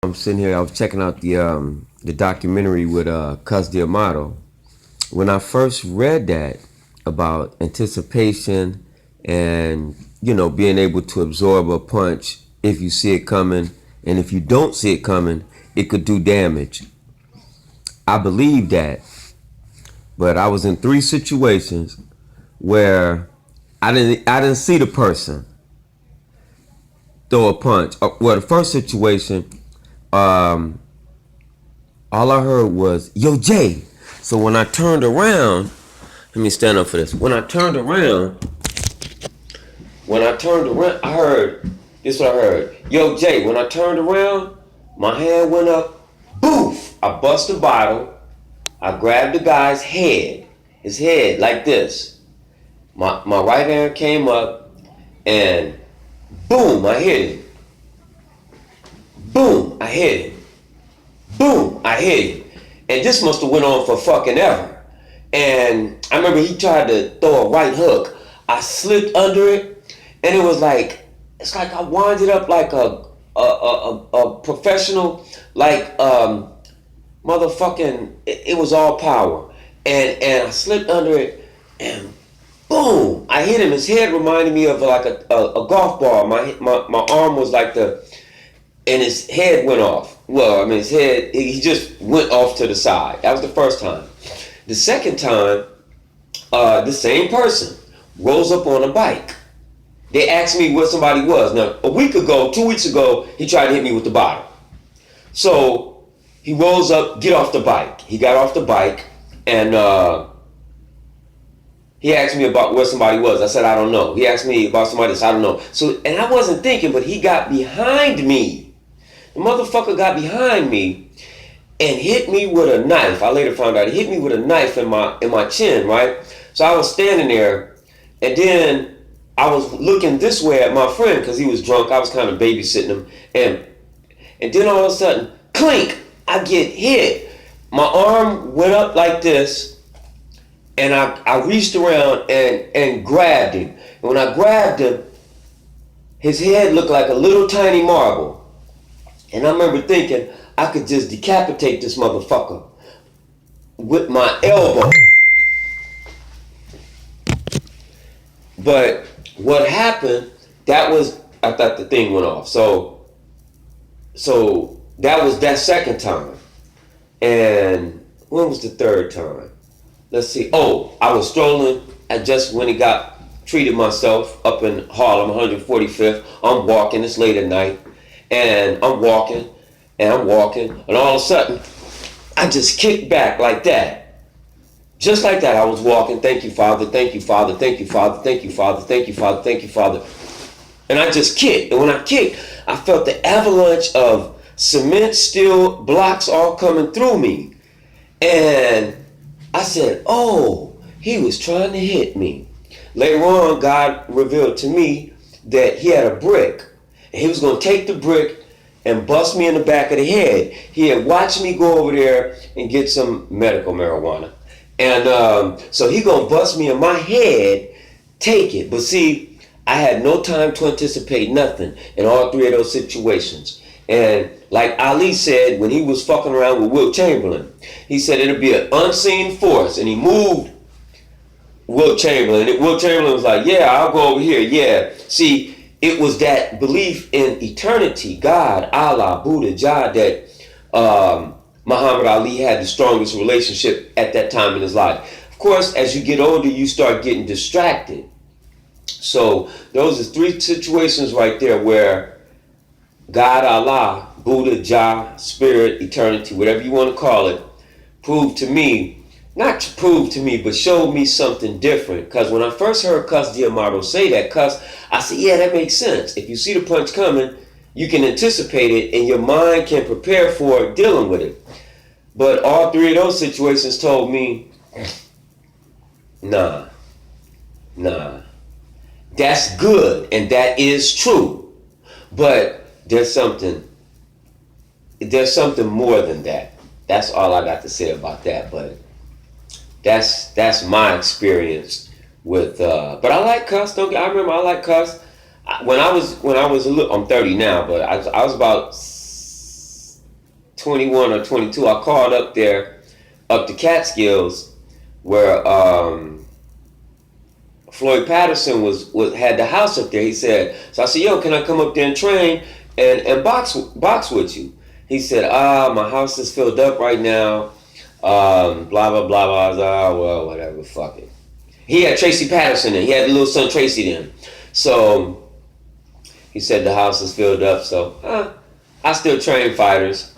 I'm sitting here. I was checking out the documentary with Cus D'Amato. When I first read that about anticipation and being able to absorb a punch if you see it coming, and if you don't see it coming, it could do damage. I believe that, but I was in three situations where I didn't see the person throw a punch. Well, the first situation, um, all I heard was "Yo, Jay." So when I turned around, let me stand up for this. When I turned around, I heard this. Is what I heard. "Yo, Jay." When I turned around, my hand went up. Boof! I bust a bottle. I grabbed the guy's head, his head like this. My right hand came up, and boom! I hit him. Boom! I hit him. Boom! I hit him. And this must have went on for fucking ever. And I remember he tried to throw a right hook. I slipped under it, and it was like it's like I winded up like a professional, like motherfucking. It was all power, and I slipped under it, and boom! I hit him. His head reminded me of like a golf ball. My arm was like and his head went off. Well, I mean, his head, he just went off to the side. That was the first time. The second time, the same person rose up on a bike. They asked me where somebody was. Now, a week ago, 2 weeks ago, he tried to hit me with the bottle. So he rose up, get off the bike. He got off the bike, and he asked me about where somebody was. I said, I don't know. He asked me about somebody else. I don't know. So, and I wasn't thinking, but he got behind me. The motherfucker got behind me and hit me with a knife. I later found out he hit me with a knife in my chin, right? So I was standing there, and then I was looking this way at my friend because he was drunk. I was kind of babysitting him, and then all of a sudden, clink! I get hit. My arm went up like this, and I reached around and grabbed him. And when I grabbed him, his head looked like a little tiny marble. And I remember thinking I could just decapitate this motherfucker with my elbow. But what happened, I thought the thing went off. So that was that second time. And when was the third time? Let's see. Oh, I was strolling. I just when he got treated myself up in Harlem, 145th. I'm walking. It's late at night. And I'm walking, and all of a sudden, I just kicked back like that. Just like that, I was walking. Thank you, Father. Thank you, Father. Thank you, Father. Thank you, Father. Thank you, Father. Thank you, Father. And I just kicked. And when I kicked, I felt the avalanche of cement, steel blocks all coming through me. And I said, oh, he was trying to hit me. Later on, God revealed to me that he had a brick. He was going to take the brick and bust me in the back of the head. He had watched me go over there and get some medical marijuana. And so he going to bust me in my head, take it. But see, I had no time to anticipate nothing in all three of those situations. And like Ali said when he was fucking around with Wilt Chamberlain, he said it'll be an unseen force. And he moved Wilt Chamberlain. And Wilt Chamberlain was like, yeah, I'll go over here. Yeah. See, it was that belief in eternity, God, Allah, Buddha, Jah, that Muhammad Ali had the strongest relationship at that time in his life. Of course, as you get older, you start getting distracted. So those are three situations right there where God, Allah, Buddha, Jah, Spirit, eternity, whatever you want to call it, proved to me, not to prove to me, but showed me something different. Because when I first heard Cus D'Amato say that, I said, yeah, that makes sense. If you see the punch coming, you can anticipate it and your mind can prepare for dealing with it. But all three of those situations told me, nah. That's good and that is true. But there's something more than that. That's all I got to say about that. But that's my experience with. But I like Cus. I remember I like Cus. When I was a little. I'm 30 now, but I was about 21 or 22, I called up there, up to Catskills, where Floyd Patterson was had the house up there. He said, so I said, yo, can I come up there and train and box with you? He said, my house is filled up right now. Blah, blah, blah, blah, blah. Well, whatever, fuck it. He had Tracy Patterson in. He had the little son Tracy in. So he said the house is filled up. So I still train fighters.